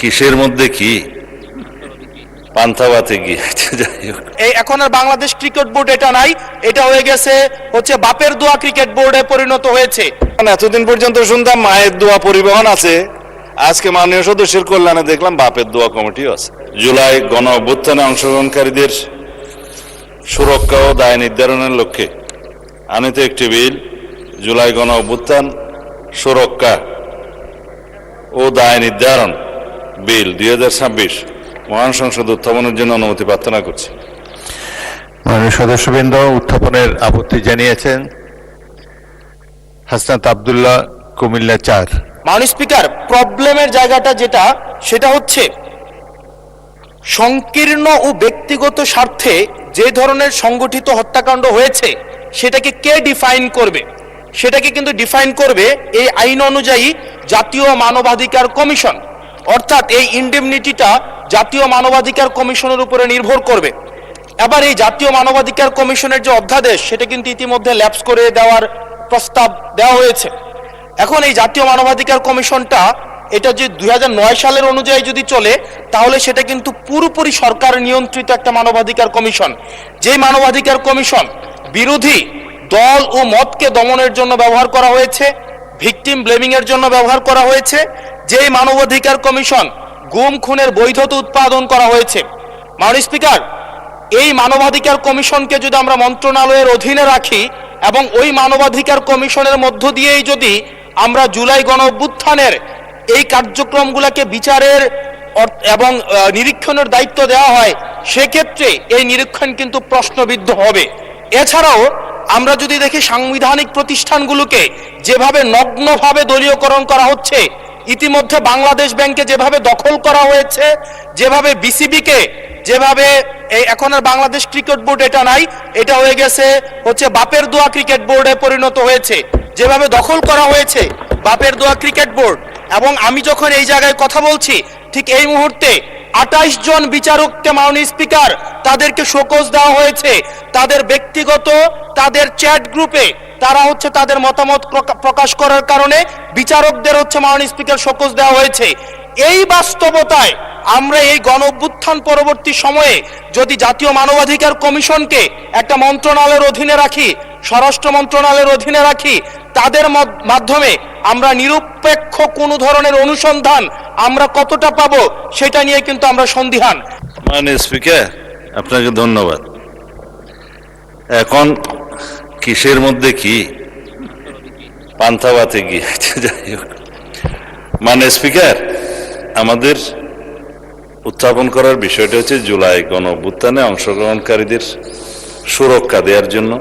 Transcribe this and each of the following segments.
কিসের মধ্যে কি পান্থাবাতে গিয়েছে। যাই হোক, এই এখন আর বাংলাদেশ ক্রিকেট বোর্ড এটা নাই, এটা হয়ে গেছে হচ্ছে বাপের দোয়া ক্রিকেট বোর্ডে পরিণত হয়েছে। এতদিন পর্যন্ত শুনতাম মায়ের দোয়া পরিবহন আছে, আজকে মাননীয় সদস্যের কল্যাণে দেখলাম বাপের দোয়া কমিটিও আছে। জুলাই গণ অভ্যুত্থানে অংশগ্রহণকারীদের সুরক্ষা ও দায় নির্ধারণের লক্ষ্যে আনিত একটি বিল, জুলাই গণ অভ্যুত্থান সুরক্ষা ও দায় নির্ধারণ বিল 2026 মহান সংসদ উত্থাপনের জন্য অনুমতি প্রার্থনা করছি। মাননীয় সদস্যবৃন্দ উত্থাপনের আপত্তি জানিয়েছেন হাসনাত আব্দুল্লাহ, কুমিল্লা 4। মাননীয় স্পিকার, প্রবলেমের জায়গাটা যেটা সেটা হচ্ছে সংকীর্ণ ও ব্যক্তিগত স্বার্থে যে ধরনের সংগঠিত হত্যাকাণ্ড হয়েছে সেটাকে কে ডিফাইন করবে, সেটাকে কিন্তু ডিফাইন করবে এই আইন অনুযায়ী জাতীয় মানবাধিকার কমিশন। অর্থাৎ এই ইনডেমনিটিটা জাতীয় মানবাধিকার কমিশনের উপরে নির্ভর করবে। এবার এই জাতীয় মানবাধিকার কমিশনের যে অধ্যাদেশ সেটা কিন্তু ইতিমধ্যে ল্যাপস করে দেওয়ার প্রস্তাব দেওয়া হয়েছে। এখন এই জাতীয় মানবাধিকার কমিশনটা এটা যে 2009 সালের অনুযায়ী যদি চলে তাহলে সেটা কিন্তু পুরোপুরি সরকার নিয়ন্ত্রিত একটা মানবাধিকার কমিশন। যে মানবাধিকার কমিশন বিরোধী দল ও মতকে দমনের জন্য ব্যবহার করা হয়েছে, ভিকটিম ব্লেমিং এর জন্য ব্যবহার করা হয়েছে, যেই মানবাধিকার কমিশন গুম খুনের বৈধতা উৎপাদন করা হয়েছে। মাননীয় স্পিকার, এই মানবাধিকার কমিশনকে যদি আমরা মন্ত্রণালয়ের অধীনে রাখি এবং ওই মানবাধিকার কমিশনের মধ্য দিয়েই যদি আমরা জুলাই গণ অভ্যুত্থানের এই কার্যক্রমগুলোকে বিচারের এবং নিরীক্ষণের দায়িত্ব দেওয়া হয়, সেক্ষেত্রে এই নিরীক্ষণ কিন্তু প্রশ্নবিদ্ধ হবে। এছাড়াও আমরা যদি দেখি সাংবিধানিক প্রতিষ্ঠানগুলোকে যেভাবে নগ্নভাবে দলীয়করণ করা হচ্ছে, ইতিমধ্যে বাংলাদেশ ব্যাংকে যেভাবে দখল করা হয়েছে, যেভাবে বিসিবিকে যেভাবে এই এখন আর বাংলাদেশ ক্রিকেট বোর্ড এটা নাই, এটা হয়ে গেছে হচ্ছে বাপের দোয়া ক্রিকেট বোর্ডে পরিণত হয়েছে, যেভাবে দখল করা হয়েছে বাপের দোয়া ক্রিকেট বোর্ড। এবং আমি যখন এই জায়গায় কথা বলছি ঠিক এই মুহূর্তে 28 জন বিচারককে মাননীয় স্পিকার তাদেরকে শোকজ দেওয়া হয়েছে। তাদের ব্যক্তিগত তাদের চ্যাট গ্রুপে তারা হচ্ছে তাদের মতামত প্রকাশ করার কারণে বিচারকদের হচ্ছে মাননীয় স্পিকার শোকজ দেওয়া হয়েছে। এই বাস্তবতায় আমরা এই গণ অভ্যুত্থান পরবর্তী সময়ে যদি জাতীয় মানবাধিকার কমিশনকে একটা মন্ত্রণালয়ের অধীনে রাখি, স্বরাষ্ট্র মন্ত্রণালয়ের অধীনে রাখি, তাদের মাধ্যমে আমরা নিরপেক্ষ কোনো ধরনের অনুসন্ধান আমরা কতটা পাবো সেটা নিয়ে কিন্তু আমরা সন্দিহান। মাননীয় স্পিকার, আপনাকে ধন্যবাদ। এখন কিসের মধ্যে কি পান্থাবাতে গিয়েছে। যাই হোক, মাননীয় স্পিকার, আমাদের উত্থাপন করার বিষয়টা হচ্ছে জুলাই গণ অভ্যুত্থানে অংশগ্রহণকারীদের সুরক্ষা দেওয়ার জন্য,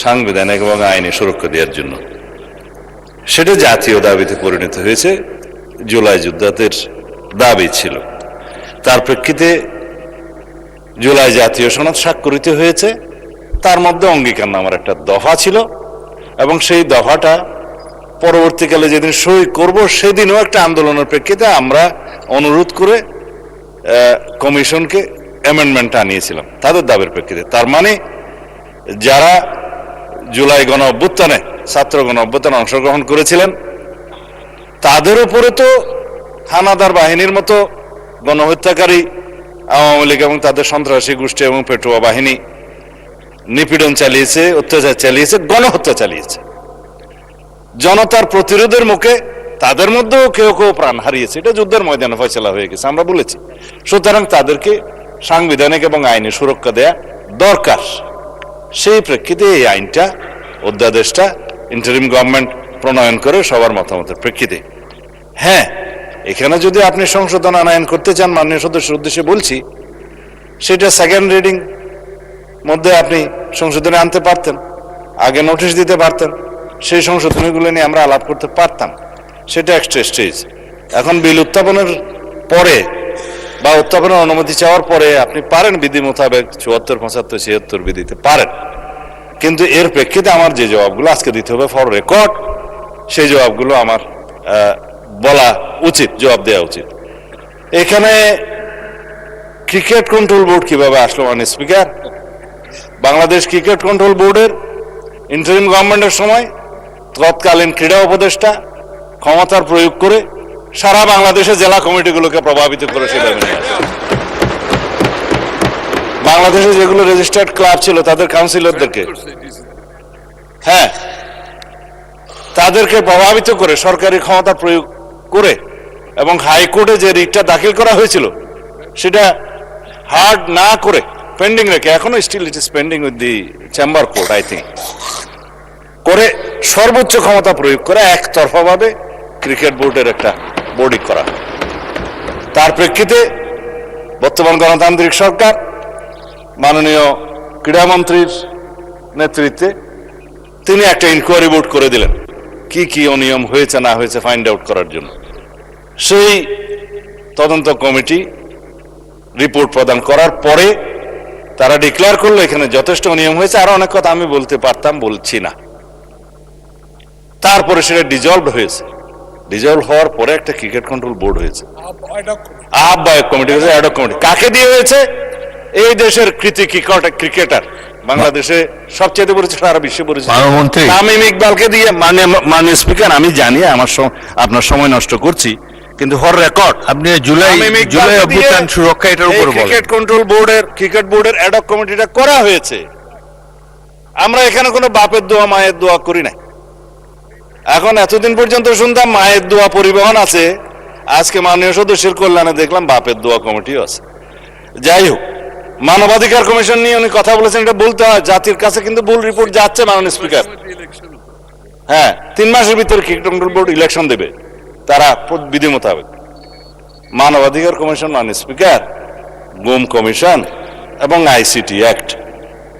সাংবিধানিক এবং আইনি সুরক্ষা দেওয়ার জন্য। সেটা জাতীয় দাবিতে পরিণত হয়েছে, জুলাই যোদ্ধাদের দাবি ছিল। তার প্রেক্ষিতে জুলাই জাতীয় সনদ স্বাক্ষরিত হয়েছে, তার মধ্যে অঙ্গীকারনামার একটা দফা ছিল এবং সেই দফাটা পরবর্তীকালে যেদিন সই করব সেদিনও একটা আন্দোলনের প্রেক্ষিতে আমরা অনুরোধ করে কমিশনকে অ্যামেন্ডমেন্ট আনিয়েছিলাম তাদের দাবির প্রেক্ষিতে। তার মানে যারা জুলাই গণ অভ্যুত্থানে ছাত্র গণ অভ্যুত্থানে অংশগ্রহণ করেছিলেন তাদের উপরে তো হানাদার বাহিনীর মতো গণহত্যাকারী আওয়ামী লীগ এবং তাদের সন্ত্রাসী গোষ্ঠী এবং পেটুয়া বাহিনী নিপীড়ন চালিয়েছে, অত্যাচার চালিয়েছে, গণহত্যা চালিয়েছে। জনতার প্রতিরোধের মুখে তাদের মধ্যেও কেউ কেউ প্রাণ হারিয়েছে, এটা যুদ্ধের ময়দানে ফয়সালা হয়ে গেছে, আমরা বলেছি। সুতরাং তাদেরকে সাংবিধানিক এবং আইনি সুরক্ষা দেয়া দরকার। সেই প্রেক্ষিতে এই আইনটা, অধ্যাদেশটা ইন্টারিম গভর্নমেন্ট প্রণয়ন করে সবার মতামতের প্রেক্ষিতে। হ্যাঁ, এখানে যদি আপনি সংশোধন আনয়ন করতে চান, মাননীয় সদস্যের উদ্দেশ্যে বলছি, সেটা সেকেন্ড রিডিং মধ্যে আপনি সংশোধনে আনতে পারতেন, আগে নোটিশ দিতে পারতেন, সেই সংশোধনীগুলো নিয়ে আমরা আলাপ করতে পারতাম। সেটা এক্সট্রা স্টেজ। এখন বিল উত্থাপনের পরে বা উত্থাপনের অনুমতি চাওয়ার পরে আপনি পারেন বিধি মোতাবেক 74, 75, 76 বিধিতে পারেন, কিন্তু এর প্রেক্ষিতে আমার যে জবাবগুলো আজকে দিতে হবে ফর রেকর্ড, সেই জবাবগুলো আমার বলা উচিত, জবাব দেওয়া উচিত। এখানে ক্রিকেট কন্ট্রোল বোর্ড কিভাবে আসলো মাননীয় স্পিকার? বাংলাদেশ ক্রিকেট কন্ট্রোল বোর্ডের ইন্টারিম গভর্নমেন্টের সময় তৎকালীন ক্রীড়া উপদেষ্টা ক্ষমতার প্রয়োগ করে সারা বাংলাদেশের জেলা কমিটিগুলোকে প্রভাবিত করে সেভাবে নিয়ে আসে। বাংলাদেশে যেগুলো রেজিস্টার্ড ক্লাব ছিল তাদের কাউন্সিলরদেরকে, হ্যাঁ, তাদেরকে প্রভাবিত করে সরকারি ক্ষমতা প্রয়োগ করে এবং হাইকোর্টে যে রিটটা দাখিল করা হয়েছিল সেটা হার্ড না করে পেন্ডিং রেখে, এখনো still it is pending with the chamber court I think, করে সর্বোচ্চ ক্ষমতা প্রয়োগ করে একতরফাভাবে ক্রিকেট বোর্ডের একটা বোর্ডিং করা। তার প্রেক্ষিতে বর্তমান গণতান্ত্রিক সরকার মাননীয় ক্রীড়ামন্ত্রীর নেতৃত্বে তিনি একটা ইনকোয়ারি বোর্ড করে দিলেন কি কি অনিয়ম হয়েছে না হয়েছে ফাইন্ড আউট করার জন্য। সেই তদন্ত কমিটি রিপোর্ট প্রদান করার পরে তারা ডিক্লেয়ার করলো এখানে যথেষ্ট অনিয়ম হয়েছে, আরো অনেক কথা আমি বলতে পারতাম, বলছি না। তারপরে সেটা ডিজলভ হয়েছে, ডিজলভ হওয়ার পরে একটা ক্রিকেট কন্ট্রোল বোর্ড হয়েছে, আহ্বায়ক কমিটি হয়েছে, অ্যাডক কমিটি। কাকে দিয়ে হয়েছে? এই দেশের কৃতি ক্রিকেটার, বাংলাদেশে সবচেয়ে পরিচিত, সারা বিশ্বে পরিচিত তামিম ইকবালকে দিয়ে। মাননীয় স্পিকার, আমি জানি আপনার সময় নষ্ট করছি, কিন্তু ফর রেকর্ড আপনি জুলাই অভ্যুত্থান সুরক্ষা এটার উপর বলেন। ক্রিকেট কন্ট্রোল বোর্ডের, ক্রিকেট বোর্ডের অ্যাডক কমিটিটা করা হয়েছে। আমরা এখানে কোনো বাপের দোয়া মায়ের দোয়া করি না। এখন এতদিন পর্যন্ত শুনতাম মায়ের দোয়া পরিবহন আছে, আজকে মাননীয় সদস্যের কল্যাণে দেখলাম বাপের দোয়া কমিটিও আছে। যাই হোক, মানবাধিকার কমিশন নিয়ে উনি কথা বলেছেন, এটা বলতে হয়, জাতির কাছে কিন্তু ভুল রিপোর্ট যাচ্ছে মাননীয় স্পিকার। হ্যাঁ, 3 মাসের ভিতরে ক্রিকেট কন্ট্রোল বোর্ড ইলেকশন দেবে তারা বিধি মোতাবেক। মানবাধিকার কমিশন, মাননীয় স্পিকার, গুম কমিশন এবং আইসিটি অ্যাক্ট,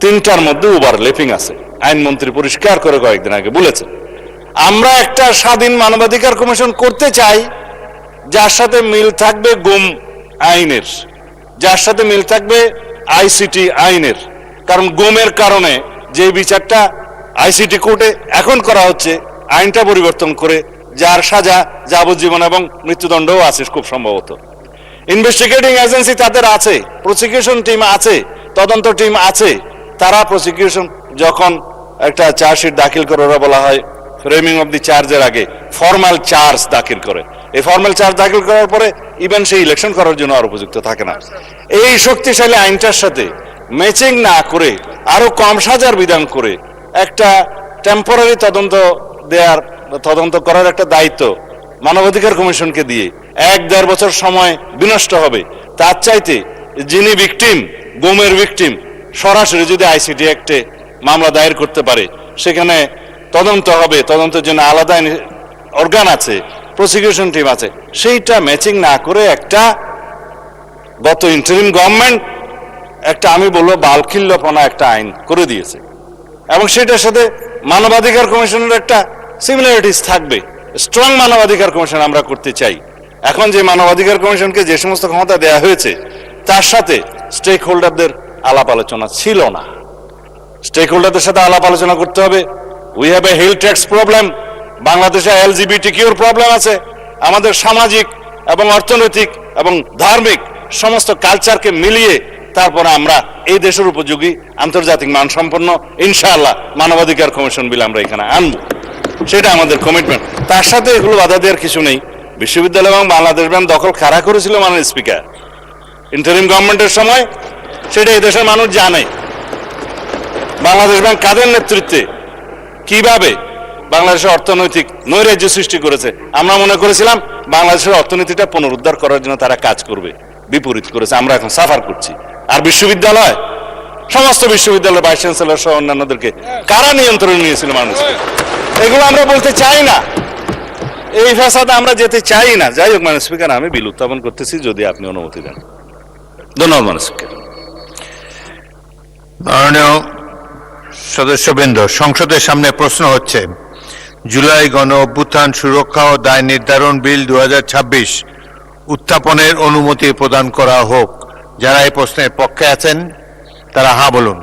3টার মধ্যে ওভারল্যাপিং আছে। আইনমন্ত্রী পরিষ্কার করে কয়েকদিন আগে বলেছেন, আমরা একটা স্বাধীন মানবাধিকার কমিশন করতে চাই যার সাথে মিল থাকবে গুম আইনের, যার সাথে মিল থাকবে আইসিটি আইনের। কারণ গুমের কারণে যে বিচারটা আইসিটি কোর্টে এখন করা হচ্ছে, আইনটা পরিবর্তন করে যার সাজা যাবজ্জীবন এবং মৃত্যুদণ্ডও আছে খুব সম্ভবত। ইনভেস্টিগেটিং এজেন্সি তাদের আছে, প্রসিকিউশন টিম আছে, তদন্ত টিম আছে। তারা প্রসিকিউশন যখন একটা চার্জশিট দাখিল করে, ওরা বলা হয় ফ্রেমিং অফ দি চার্জের আগে ফর্মাল চার্জ দাখিল করে। এই ফর্মাল চার্জ দাখিল করার পরে ইভেন সেই ইলেকশন করার জন্য আর উপযুক্ত থাকে না। এই শক্তিশালী আইনটার সাথে ম্যাচিং না করে আরো কম সাজার বিধান করে একটা টেম্পোরারি তদন্ত করার একটা দায়িত্ব মানবাধিকার কমিশনকে দিয়ে 1-1.5 বছর সময় বিনষ্ট হবে। তার চাইতে যিনি ভিকটিম, গুমের ভিকটিম, সরাসরি যদি আইসিটি অ্যাক্টে মামলা দায়ের করতে পারে, সেখানে তদন্ত হবে, তদন্তের জন্য আলাদা অর্গান আছে, প্রসিকিউশন টিম আছে, সেইটা ম্যাচিং না করে একটা গত ইন্টারিম গভর্নমেন্ট একটা, আমি বলবো, বালখিল্যপনা একটা আইন করে দিয়েছে। এবং সেটার সাথে মানবাধিকার কমিশনের একটা সিমিলারিটিস থাকবে। স্ট্রং মানবাধিকার কমিশন আমরা করতে চাই। এখন যে মানবাধিকার কমিশনকে যে সমস্ত ক্ষমতা দেয়া হয়েছে, তার সাথে স্টেক হোল্ডারদের আলাপ আলোচনা ছিল না। স্টেক হোল্ডারদের সাথে আলাপ আলোচনা করতে হবে। We have a health tax problem, বাংলাদেশে এলজিবিটিকিউর প্রবলেম আছে। আমাদের সামাজিক এবং অর্থনৈতিক এবং ধার্মিক সমস্ত কালচারকে মিলিয়ে তারপরে আমরা এই দেশের উপযোগী আন্তর্জাতিক মানসম্পন্ন ইনশাআল্লাহ মানবাধিকার কমিশন বিল আমরা এখানে আনবো, সেটা আমাদের কমিটমেন্ট। তার সাথে এগুলো বাধা দেওয়ার কিছু নেই। বিশ্ববিদ্যালয় এবং বাংলাদেশ ব্যাংক দখল কারা করেছিল মাননীয় স্পিকার ইন্টারিম গভর্নমেন্টের সময়, সেটা এই দেশের মানুষ জানে। বাংলাদেশ ব্যাংক কাদের নেতৃত্বে কিভাবে বাংলাদেশের অর্থনৈতিক নৈরাজ্য সৃষ্টি করেছে। আমরা মনে করেছিলাম বাংলাদেশের অর্থনীতিটা পুনরুদ্ধার করার জন্য তারা কাজ করবে, বিপরীত করেছে। আমরা এখন সাফার করছি। আর বিশ্ববিদ্যালয়, সমস্ত বিশ্ববিদ্যালয়ের ভাইস চ্যান্সেলর সহ অন্যান্যদেরকে কারা নিয়ন্ত্রণে নিয়েছিল মানুষ, এগুলো আমরা বলতে চাই না। এই ফ্যাসাদে আমরা যেতে চাই না। যাই হোক মাননীয় স্পিকার, আমি বিল উত্থাপন করতেছি যদি আপনি অনুমতি দেন। ধন্যবাদ মাননীয় স্পিকার। মাননীয় সদস্যবৃন্দ, সংসদের সামনে প্রশ্ন হচ্ছে, জুলাই গণ অভ্যুত্থান সুরক্ষা ও দায় নির্ধারণ বিল 2026 উত্থাপনের অনুমতি প্রদান করা হোক। যারা এই প্রশ্নের পক্ষে আছেন তারা হ্যাঁ বলুন,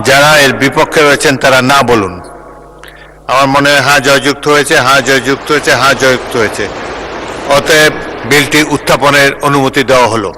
যারা এর বিপক্ষে রয়েছেন তারা না বলুন। আমার মনে হয় হ্যাঁ জয়যুক্ত হয়েছে, হ্যাঁ জয়যুক্ত হয়েছে, হ্যাঁ জয়যুক্ত হয়েছে। অতএব বিলটি উত্থাপনের অনুমতি দেওয়া হলো।